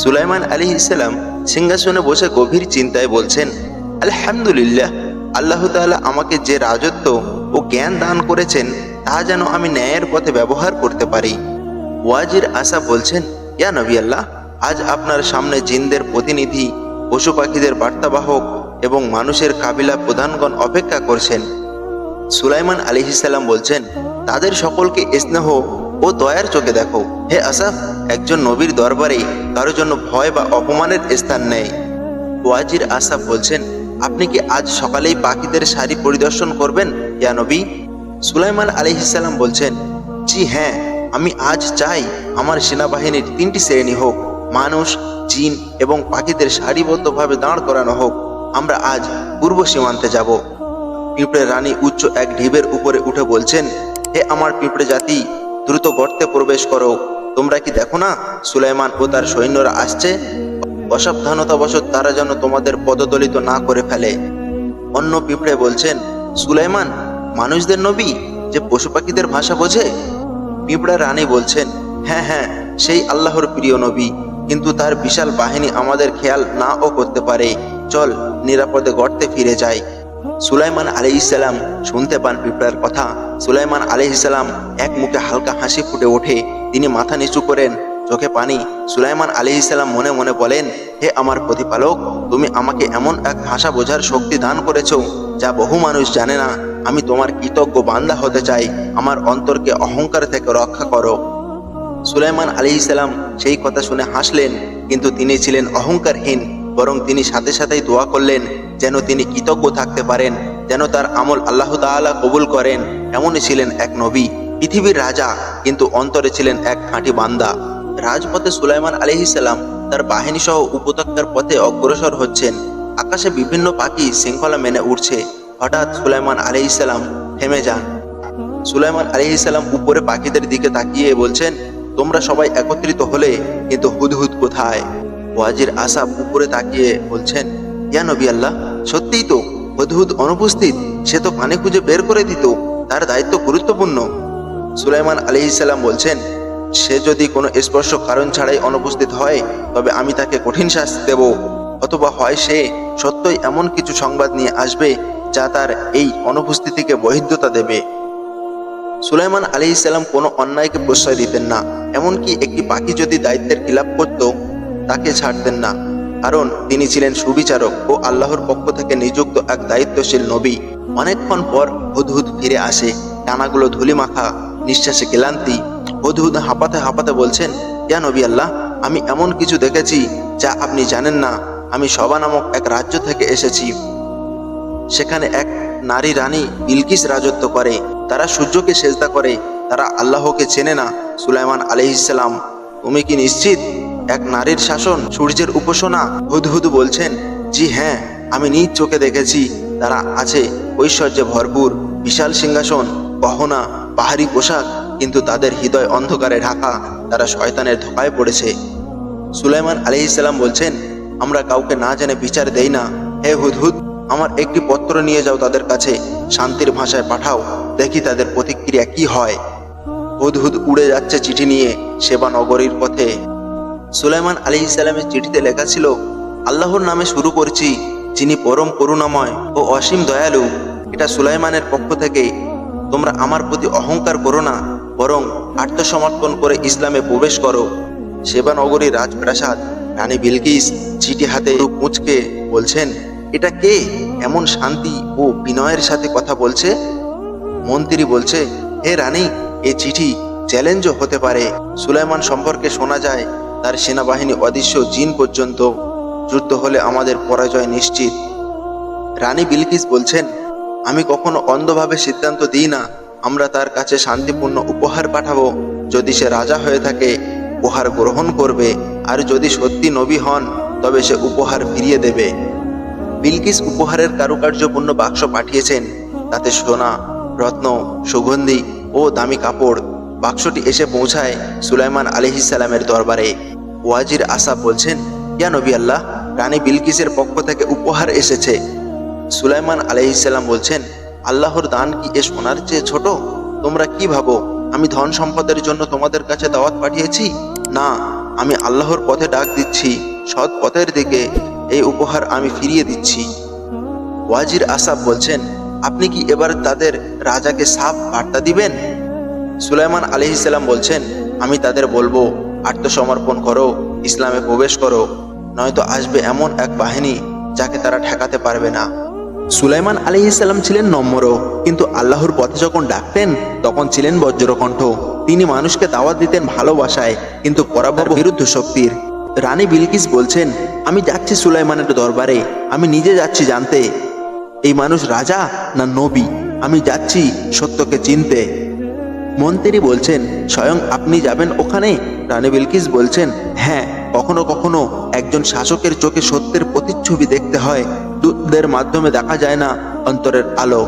সুলাইমান আলাইহিসসালাম সিংহাসনে বসে গভীর চিন্তায় বলছেন, আলহামদুলিল্লাহ, আল্লাহ তাআলা আমাকে যে রাজত্ব ও জ্ঞান দান করেছেন তা যেন আমি ন্যায়ের পথে ব্যবহার করতে পারি। ওয়াজির আসা বলছেন, ইয়া নবী আল্লাহ, আজ আপনার সামনে জিনদের প্রতিনিধি, পশু পাখিদের বার্তাবাহক এবং মানুষের কাবিলা প্রধানগণ অপেক্ষা করছেন। সুলাইমান আলাইহিসসালাম বলছেন, তাদের সকলকে স্নেহ ও দয়ার চোখে দেখো। হে আসাফ, একজন নবীর দরবারে কারো জন্য ভয় বা অপমানের স্থান নেই। ওয়াজির আসাফ বলছেন, আপনি কি আজ সকালেই পাখিদের সারি পরিদর্শন করবেন ইয়া নবী? সুলাইমান আলাইহিসসালাম বলছেন, জি হ্যাঁ, আমি আজ চাই আমার সেনাবাহিনীর 3টি শ্রেণী হোক, মানুষ, জিন এবং পাখিদের সারিবদ্ধভাবে দাঁড় করানো হোক। আমরা আজ পূর্ব সীমান্তে যাব। পিঁপড়ে রানী উচ্চ এক ঢিবের উপরে উঠে বলছেন, হে আমার পিঁপড়ে জাতি, দ্রুত গর্তে প্রবেশ করো। তোমরা কি দেখো না সুলাইমান ও তার সৈন্যরা আসছে? অসাবধানতাবশত তারা যেন তোমাদের পদদলিত না করে ফেলে। অন্য পিঁপড়ে বলছেন, সুলাইমান মানুষদের নবী, যে পশু পাখিদের ভাষা বোঝে? পিঁপড়া রানী বলছেন, হ্যাঁ হ্যাঁ, সেই আল্লাহর প্রিয় নবী, কিন্তু তার বিশাল বাহিনী আমাদের খেয়াল নাও করতে পারে। চল নিরাপদে গর্তে ফিরে যাই। সুলাইমান আলাইহিসসালাম শুনতে পান পিঁপড়ার কথা। সুলাইমান আলাইহিসসালাম এক মুখে হালকা হাসি ফুটে ওঠে। তিনি মাথা নিচু করেন, চোখে পানি। সুলাইমান আলাইহিসসালাম মনে মনে বলেন, হে আমার প্রতিপালক, তুমি আমাকে এমন এক ভাষা বোঝার শক্তি দান করেছ যা বহু মানুষ জানে না। আমি তোমার কৃতজ্ঞ বান্দা হতে চাই। আমার অন্তরকে অহংকার থেকে রক্ষা করো। সুলাইমান আলাইহিসসালাম সেই কথা শুনে হাসলেন, কিন্তু তিনি ছিলেন অহংকারহীন। বরং তিনি সাথে সাথেই দোয়া করলেন যেন তিনি কৃতজ্ঞ থাকতে পারেন, যেন তার আমল আল্লাহ তাআলা কবুল করেন। এমনই ছিলেন এক নবী, পৃথিবীর রাজা, কিন্তু অন্তরে ছিলেন এক খাঁটি বান্দা। রাজপথে সুলাইমান আলাইহিসসালাম তার বাহিনী সহ উপত্যকার পথে অগ্রসর হচ্ছেন। আকাশে বিভিন্ন পাখি শৃঙ্খলা মেনে উঠছে। হঠাৎ সুলাইমান আলাইহিসসালাম থেমে যান। সুলাইমান আলাইহিসসালাম উপরে পাখিদের দিকে তাকিয়ে বলছেন, তোমরা সবাই একত্রিত হলে, কিন্তু হুদহুদ কোথায়? ওয়াজির আসাফ উপরে তাকিয়ে বলছেন, ইয়া নবী আল্লাহ, সত্যিই তো হুদহুদ অনুপস্থিত। সে তো পানি খুঁজে বের করে দিত, তার দায়িত্ব গুরুত্বপূর্ণ। সুলাইমান আলাইহিসসালাম বলছেন, সে যদি কোনো স্পর্শ কারণ ছাড়াই অনুপস্থিত হয়, তবে আমি তাকে কঠিন শাস্তি দেব। অথবা হয় সে সত্যই এমন কিছু সংবাদ নিয়ে আসবে যা তার এই অনুপস্থিতিকে বৈধতা দেবে। সুলাইমান আলাইহিসসালাম কোনো অন্যায়কে প্রশ্রয় দিতেন না। এমনকি একটি পাখি যদি দায়িত্বের খিলাপ করত, তাকে ছাড়তেন না, কারণ তিনি ছিলেন সুবিচারক ও আল্লাহর পক্ষ থেকে নিযুক্ত এক দায়িত্বশীল নবী। অনেকক্ষণ পর হুদহুদ ফিরে আসে, ডানাগুলো ধুলিমাখা, নিঃশ্বাসে ক্লান্তি। হুদহুদ হাঁপাতে হাঁপাতে বলছেন, ইয়া নবী আল্লাহ, আমি এমন কিছু দেখেছি যা আপনি জানেন না। আমি সবা নামক এক রাজ্য থেকে এসেছি। সেখানে এক নারী রানী বিলকিস রাজত্ব করে। তারা সূর্যকে সেজদা করে, তারা আল্লাহকে চেনে না। সুলাইমান আলাইহিসসালাম, তুমি কি নিশ্চিত এক নারীর শাসন সূর্যের উপাসনা? হুদহুদ বলছেন, জি হ্যাঁ, আমি নিজ চোখে দেখেছি। তারা আছে ঐশ্বর্যে ভরপুর, বিশাল সিংহাসন, গহনা, পাহাড়ি পোশাক, কিন্তু তাদের হৃদয় অন্ধকারে ঢাকা। তারা শয়তানের ধোঁকায় পড়েছে। সুলাইমান আলাইহিসসালাম বলছেন, আমরা কাউকে না জেনে বিচার দেই না। হে হুদহুদ, আমার একটি পত্র নিয়ে যাও তাদের কাছে, শান্তির ভাষায় পাঠাও, দেখি তাদের প্রতিক্রিয়া কি হয়। হুদহুদ উড়ে যাচ্ছে চিঠি নিয়ে সেবা নগরীর পথে। সুলাইমান আলাইহিসসালামের চিঠিতে লেখা ছিল, আল্লাহর নামে শুরু করছি, যিনি পরম করুণাময় ও অসীম দয়ালু। এটা সুলাইমানের পক্ষ থেকে। তোমরা আমার প্রতি অহংকার করো না, বরং আত্মসমর্পণ করে ইসলামে প্রবেশ করো। সেবা নগরীর রাজপ্রাসাদ। রানী বিলকিস চিঠি হাতে মুচকে বলছেন, এটা কে এমন শান্তি ও বিনয়ের সাথে কথা বলছে? মন্ত্রী বলছে, হে রানী, এ চিঠি চ্যালেঞ্জও হতে পারে। সুলাইমান সম্পর্কে শোনা যায় তার সেনাবাহিনী অদৃশ্য জিন পর্যন্ত। যুদ্ধ হলে আমাদের পরাজয় নিশ্চিত। রানী বিলকিস বলছেন, আমি কখনো অন্ধভাবে সিদ্ধান্ত দিই না। আমরা তার কাছে শান্তিপূর্ণ উপহার পাঠাবো। যদি সে রাজা হয়ে থাকে, উপহার গ্রহণ করবে, আর যদি সত্যি নবী হন, তবে সে উপহার ফিরিয়ে দেবে। বিলকিস উপহারের কারুকার্যপূর্ণ বাক্স পাঠিয়েছেন, তাতে সোনা, রত্ন, সুগন্ধি ও দামি কাপড়। বাক্সটি এসে পৌঁছায় সুলাইমান আলাইহিসসালামের দরবারে। ওয়াজির আসাফ বলছেন, ইয়া নবী আল্লাহ, রানী বিলকিসের পক্ষ থেকে উপহার এসেছে। সুলাইমান আলাইহিসসালাম বলছেন, আল্লাহর দান কি এ সোনার চেয়ে ছোট? তোমরা কি ভাবো আমি ধন সম্পদের জন্য তোমাদের কাছে দাওয়াত পাঠিয়েছি? না, আমি আল্লাহর পথে ডাক দিচ্ছি, সৎ পথের দিকে। এই উপহার আমি ফিরিয়ে দিচ্ছি। ওয়াজির আসাব বলছেন, আপনি কি এবার তাদের রাজাকে সাফ বার্তা দিবেন? সুলাইমান আলাইহিসসালাম বলছেন, আমি তাদের বলবো, আত্মসমর্পণ করো, ইসলামে প্রবেশ করো, নয়তো আসবে এমন এক বাহিনী যাকে তারা ঠেকাতে পারবে না। সুলাইমান আলাইহিসসালাম ছিলেন নম্র, কিন্তু আল্লাহর পথে যখন ডাকতেন তখন ছিলেন বজ্রকণ্ঠ। তিনি মানুষকে দাওয়াত দিতেন ভালোবাসায়, কিন্তু পরাভব বিরুদ্ধ শক্তির। রানী বিলকিস বলছেন, আমি যাচ্ছি সুলাইমানের দরবারে, আমি নিজে যাচ্ছি জানতে এই মানুষ রাজা না নবী। আমি যাচ্ছি সত্যকে চিনতে। মন্ত্রী বলছেন, স্বয়ং আপনি যাবেন ওখানে? রানী বিলকিস বলছেন, হ্যাঁ, কখনো কখনো একজন শাসকের চোখে সত্যের প্রতিচ্ছবি দেখতে হয়, দূতদের মাধ্যমে দেখা যায় না অন্তরের আলো।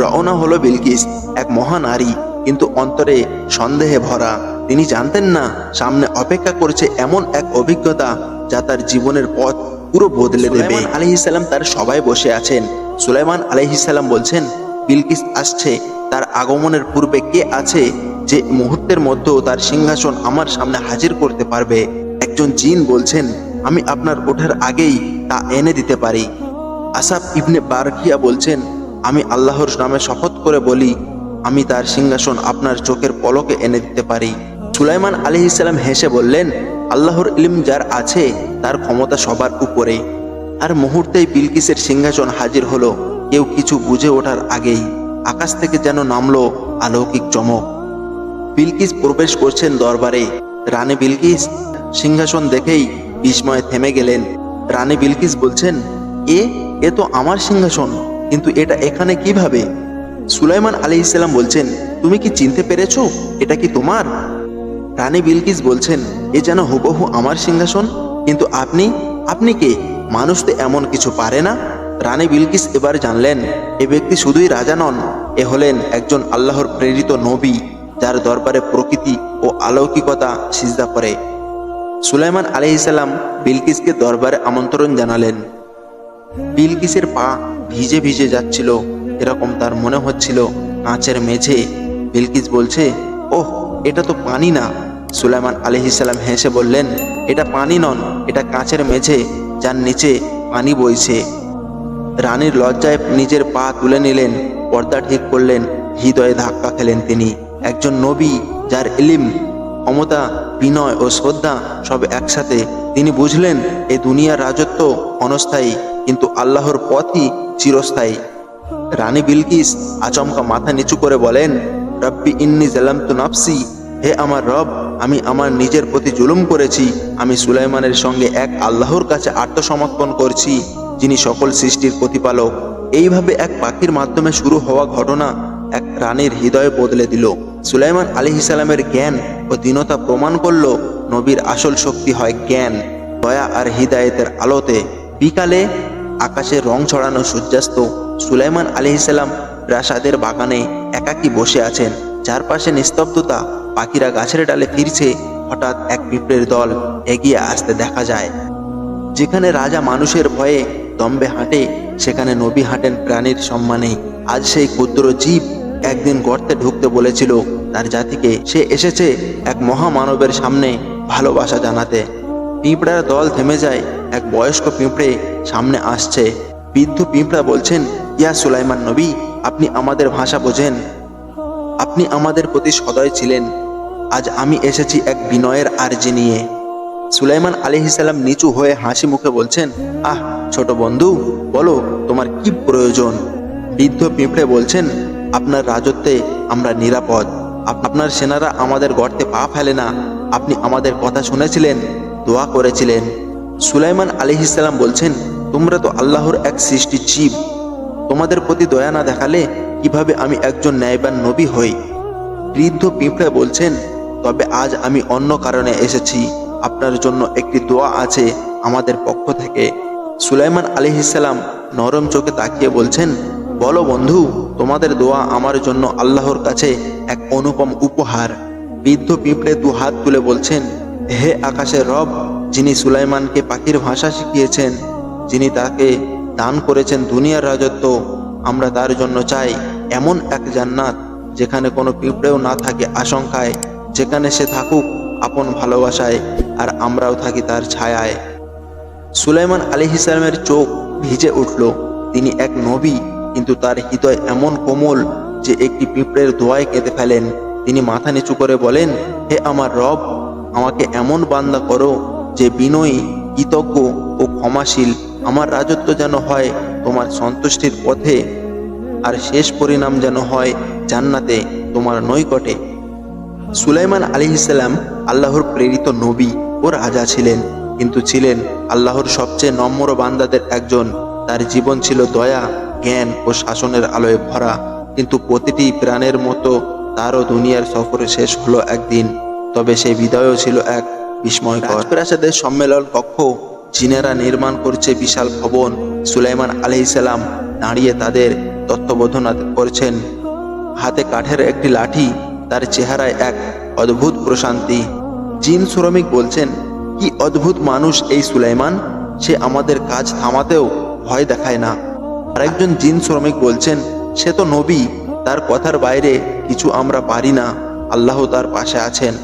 রওনা হলো বিলকিস, এক মহানারী, কিন্তু অন্তরে সন্দেহে ভরা। তিনি জানতেন না সামনে অপেক্ষা করছে এমন এক অভিজ্ঞতা যা তার জীবনের পথ পুরো বদলে দেবে। সুলাইমান আলাইহিসসালাম তার সবাই বসে আছেন। সুলাইমান আলাইহিসসালাম বলছেন, বিলকিস আসছে, তার আগমনের পূর্বে কে আছে যে মুহূর্তের মধ্যেও তার সিংহাসন আমার সামনে হাজির করতে পারবে? একজন জিন বলছেন, আমি আপনার ওঠার আগেই তা এনে দিতে পারি। আসাব ইবনে বারকিয়া বলছেন, আমি আল্লাহর নামে শপথ করে বলি, আমি তার সিংহাসন আপনার চোখের পলকে এনে দিতে পারি। সুলাইমান আলাইহিসসালাম হেসে বললেন, আল্লাহর ইলম যার আছে তার ক্ষমতা সবার উপরে। আর মুহূর্তেই বিলকিসের সিংহাসন হাজির হলো। কেউ কিছু বুঝে ওঠার আগেই আকাশ থেকে যেন নামলো অলৌকিক চমক। বিলকিস প্রবেশ করছেন দরবারে। রানী বিলকিস সিংহাসন দেখেই বিস্ময়ে থেমে গেলেন। রানী বিলকিস বলছেন, এ তো আমার সিংহাসন, কিন্তু এটা এখানে কিভাবে? সুলাইমান আলাইহিসসালাম বলছেন, তুমি কি চিনতে পেরেছো এটা কি তোমার? রানী বিলকিস বলছেন, এ যেন হুবহু আমার সিংহাসন, কিন্তু আপনি কে? মানুষ তো এমন কিছু পারে না। রানী বিলকিস এবার জানলেন, এ ব্যক্তি শুধুই রাজা নন, এ হলেন একজন আল্লাহর প্রেরিত নবী, যার দরবারে প্রকৃতি ও অলৌকিকতা সিজদা করে। সুলাইমান আলাইহিসসালাম বিলকিসকে দরবারে আমন্ত্রণ জানালেন। বিলকিসের পা ভিজে ভিজে যাচ্ছিল, এরকম তার মনে হচ্ছিল কাঁচের মেঝে। বিলকিস বলছে, ওহ, এটা তো পানি না। সুলাইমান আলাইহিসসালাম হেসে বললেন, এটা পানি নন, এটা কাঁচের মেঝে, যার নিচে পানি বইছে। রানীর লজ্জায় নিজের পা তুলে নিলেন, পর্দা ঠিক করলেন, হৃদয়ে ধাক্কা খেলেন তিনি। একজন নবী, যার ইলম, ক্ষমতা, বিনয় ও শ্রদ্ধা সব একসাথে। তিনি বুঝলেন এই দুনিয়ার রাজত্ব অনস্থায়ী, কিন্তু আল্লাহর পথই চিরস্থায়ী। রানী বিলকিস আচমকা মাথা নিচু করে বলেন, রব্বি ইন্নী জালামতু নাফসি, হে আমার রব, আমি আমার নিজের প্রতি জুলুম করেছি। আমি সুলাইমানের সঙ্গে এক আল্লাহর কাছে আত্মসমর্পণ করছি, যিনি সকল সৃষ্টির প্রতিপালক। এইভাবে এক পাখির মাধ্যমে শুরু হওয়া ঘটনা এক রানীর হৃদয় বদলে দিল। সুলাইমান আলাইহিসসালামের জ্ঞান ও দীনতা প্রমাণ করল, নবীর আসল শক্তি হয় জ্ঞান, দয়া আর হৃদায়তের আলোতে। বিকালে আকাশে রং ছড়ানো সূর্যাস্ত। সুলাইমান আলাইহিসসালাম প্রাসাদের বাগানে একাকী বসে আছেন, চারপাশে নিস্তব্ধতা, পাখিরা গাছের ডালে ফিরছে। হঠাৎ এক পিঁপড়ের দল এগিয়ে আসতে দেখা যায়। যেখানে রাজা মানুষের ভয়ে দম্বে হাঁটে, সেখানে নবী হাঁটেন প্রাণীর সম্মানে। আজ সেই ক্ষুদ্র জীব একদিন গর্তে ঢুকতে বলেছিল তার জাতিকে। সে এসেছে এক মহামানবের সামনে ভালোবাসা জানাতে। পিঁপড়ার দল থেমে যায়। এক বয়স্ক পিঁপড়ে সামনে আসছে। বৃদ্ধ পিঁপড়া বলছেন, ইয়া সুলাইমান নবী, আপনি আমাদের ভাষা বোঝেন, আপনি আমাদের প্রতি সদয় ছিলেন। আজ আমি এসেছি এক বিনয়ের আর্জি নিয়ে। সুলাইমান আলাইহিসসালাম নিচু হয়ে হাসি মুখে বলছেন, আহ ছোট বন্ধু, বলো তোমার কি প্রয়োজন? বৃদ্ধ পিঁপড়ে বলছেন, আপনার রাজত্বে আমরা নিরাপদ। আপনার সেনারা আমাদের গর্তে পা ফেলে না। আপনি আমাদের কথা শুনেছিলেন, দোয়া করেছিলেন। সুলাইমান আলাইহিসসালাম বলছেন, তোমরা তো আল্লাহর এক সৃষ্টি জীব, তোমাদের প্রতি দয়া না দেখালে কিভাবে আমি একজন ন্যায়বান নবী হই? বৃদ্ধ পিঁপড়ে বলছেন, তবে আজ আমি অন্য কারণে এসেছি। আপনার জন্য একটি দোয়া আছে আমাদের পক্ষ থেকে। সুলাইমান আলাইহিসসালাম নরম চোখে তাকিয়ে বলছেন, বলো বন্ধু, তোমাদের দোয়া আমার জন্য আল্লাহর কাছে এক অনুপম উপহার। বৃদ্ধ পিঁপড়ে দু হাত তুলে বলছেন, হে আকাশের রব, যিনি সুলাইমানকে পাখির ভাষা শিখিয়েছেন, যিনি তাকে দান করেছেন দুনিয়ার রাজত্ব, আমরা তার জন্য চাই এমন এক জান্নাত যেখানে কোনো পিঁপড়েও না থাকে আশঙ্কায়, যেখানে সে থাকুক আপন ভালোবাসায় আর আমরাও থাকি তার ছায়ায়। সুলাইমান আলাইহিস সালামের চোখ ভিজে উঠল। তিনি এক নবী, কিন্তু তার হৃদয় এমন কোমল যে একটি পিঁপড়ের দোয়ায় কেঁদে ফেলেন। তিনি মাথা নিচু করে বলেন, হে আমার রব, আমাকে এমন বান্দা করো যে বিনয়ী, কৃতজ্ঞ ও ক্ষমাশীল। আমার রাজত্ব যেন হয় তোমার সন্তুষ্টির পথে, আর শেষ পরিণাম যেন হয় জান্নাতে তোমার নৈকটে। সুলাইমান আলাইহিস সালাম আল্লাহর প্রেরিত নবী ও রাজা ছিলেন, কিন্তু ছিলেন আল্লাহর সবচেয়ে নম্র বান্দাদের একজন। তার জীবন ছিল দয়া, জ্ঞান ও শাসনের আলোয় ভরা। কিন্তু প্রতিটি প্রাণের মতো তারও দুনিয়ার সফর শেষ হলো একদিন। তবে সেই বিদায়ও ছিল এক বিস্ময়কর। রাজপ্রাসাদের সম্মেলন কক্ষ, জিনেরা নির্মাণ করছে বিশাল ভবন। সুলাইমান আলাইহিস সালাম দাঁড়িয়ে তাদের তত্ত্বাবধান করছেন। হাতে কাঠের একটি লাঠি, তার চেহারায় এক অদ্ভুত প্রশান্তি। জিন শ্রমিক বলছেন, কি অদ্ভুত মানুষ এই সুলাইমান, সে আমাদের কাজ থামাতেও ভয় দেখায় না। আরেকজন জিন শ্রমিক বলছেন, সে তো নবী, তার কথার বাইরে কিছু আমরা পারি না, আল্লাহ তার পাশে আছেন।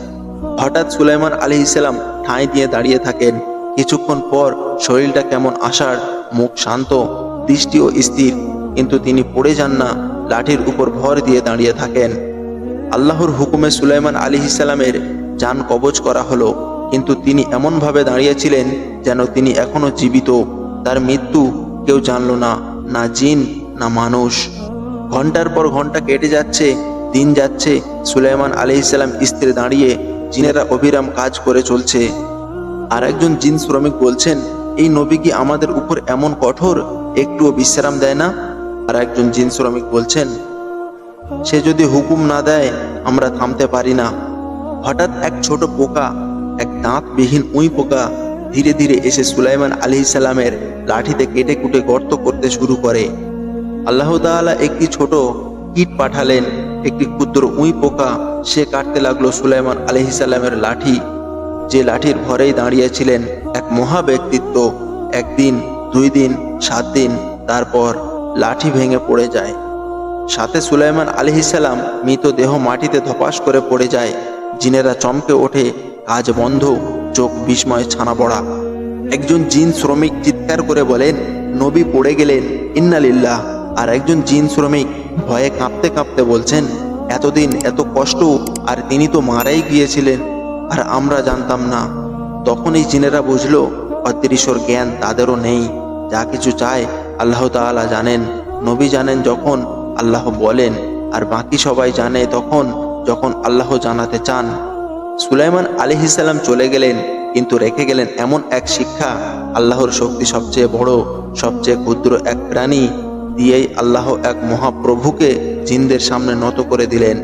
হঠাৎ সুলাইমান আলাইহিস সালাম ঠাঁই দিয়ে দাঁড়িয়ে থাকেন। কিছুক্ষণ পর শরীরটা কেমন আষাঢ়, মুখ শান্ত, দৃষ্টিও স্থির, কিন্তু তিনি পড়ে যান না, লাঠির উপর ভর দিয়ে দাঁড়িয়ে থাকেন। আল্লাহর হুকুমে সুলাইমান আলাইহিস সালামের জান কবজ করা হলো, কিন্তু তিনি এমনভাবে দাঁড়িয়েছিলেন যেন তিনি এখনো জীবিত। তার মৃত্যু কেউ জানল না, না জিন না মানুষ। ঘন্টার পর ঘন্টা কেটে যাচ্ছে, দিন যাচ্ছে। সুলাইমান আলাইহিস সালাম স্থির দাঁড়িয়ে, জিনেরা অবিরাম কাজ করে চলছে। আর একজন জিন শ্রমিক বলছেন, এই নবী কি আমাদের উপর এমন কঠোর, একটুও বিশ্রাম দেয় না? আর একজন জিন শ্রমিক বলছেন, সে যদি হুকুম না দেয় আমরা থামতে পারি না। হঠাৎ এক ছোট পোকা, এক দাঁতবিহীন উই পোকা ধীরে ধীরে এসে সুলাইমান আলাইহিস সালামের লাঠিতে কেটে কুটে গর্ত করতে শুরু করে। আল্লাহ তাআলা একটি ছোট কীট পাঠালেন, একটি ক্ষুদ্র উই পোকা। সে কাটতে লাগলো সুলাইমান আলাইহিস সালামের লাঠি, যে লাঠির ভরেই দাঁড়িয়েছিলেন এক মহা ব্যক্তিত্ব। একদিন, 2 দিন, 7 দিন, তারপর লাঠি ভেঙে পড়ে যায়। সাথে সুলাইমান আলাইহিস সালাম মৃতদেহ মাটিতে ধপাস করে পড়ে যায়। জিনেরা চমকে ওঠে, কাজ বন্ধ, চোখ বিস্ময়ে ছানা পড়া। একজন জিন শ্রমিক চিৎকার করে বলেন, নবী পড়ে গেলেন, ইন্না লিল্লাহ। আর একজন জিন শ্রমিক ভয়ে কাঁপতে কাঁপতে বলছেন, এতদিন এত কষ্ট, আর তিনি তো মারাই গিয়েছিলেন, আর আমরা জানতাম না। তখনই জিনেরা বুঝলো অদৃশ্যর জ্ঞান তাদেরও নেই। যা কিছু চায় আল্লাহ তাআলা জানেন। নবী জানেন যখন আল্লাহ বলেন, আর বাকি সবাই জানে তখন যখন আল্লাহ জানাতে চান। সুলাইমান আলাইহিস সালাম চলে গেলেন, কিন্তু রেখে গেলেন এমন এক শিক্ষা, আল্লাহর শক্তি সবচেয়ে বড়, সবচেয়ে ক্ষুদ্র এক প্রাণী দিয়েই আল্লাহ এক মহাপ্রভুকে জিনদের সামনে নত করে দিলেন।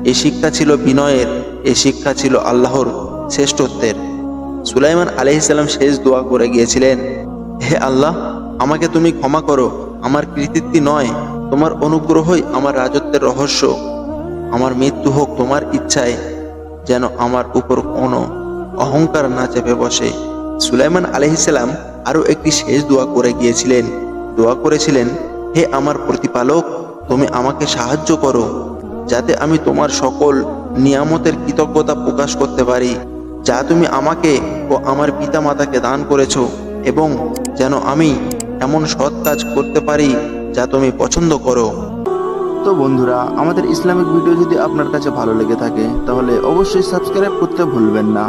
এই শিক্ষা ছিল বিনয়ের, এই শিক্ষা ছিল আল্লাহর শ্রেষ্ঠত্বের। সুলাইমান আলাইহিস সালাম শেষ দোয়া করে গিয়েছিলেন, হে আল্লাহ, আমাকে তুমি ক্ষমা করো, আমার কৃতিত্ব নয়, তোমার অনুগ্রহই আমার রাজত্বের রহস্য। আমার মৃত্যু হোক তোমার ইচ্ছায়, যেন আমার উপর কোনো অহংকার না চেপে বসে। সুলাইমান আলাইহিস সালাম আরো একটি শেষ দোয়া করে গিয়েছিলেন। দোয়া করেছিলেন, হে আমার প্রতিপালক, তুমি আমাকে সাহায্য করো, যাতে আমি তোমার সকল নিয়ামতের কৃতজ্ঞতা প্রকাশ করতে পারি, যা তুমি আমাকে ও আমার পিতা মাতাকে দান করেছ, এবং যেন আমি এমন সৎ কাজ করতে পারি যা তুমি পছন্দ করো। তো বন্ধুরা, আমাদের ইসলামিক ভিডিও যদি আপনার কাছে ভালো লেগে থাকে তাহলে অবশ্যই সাবস্ক্রাইব করতে ভুলবেন না।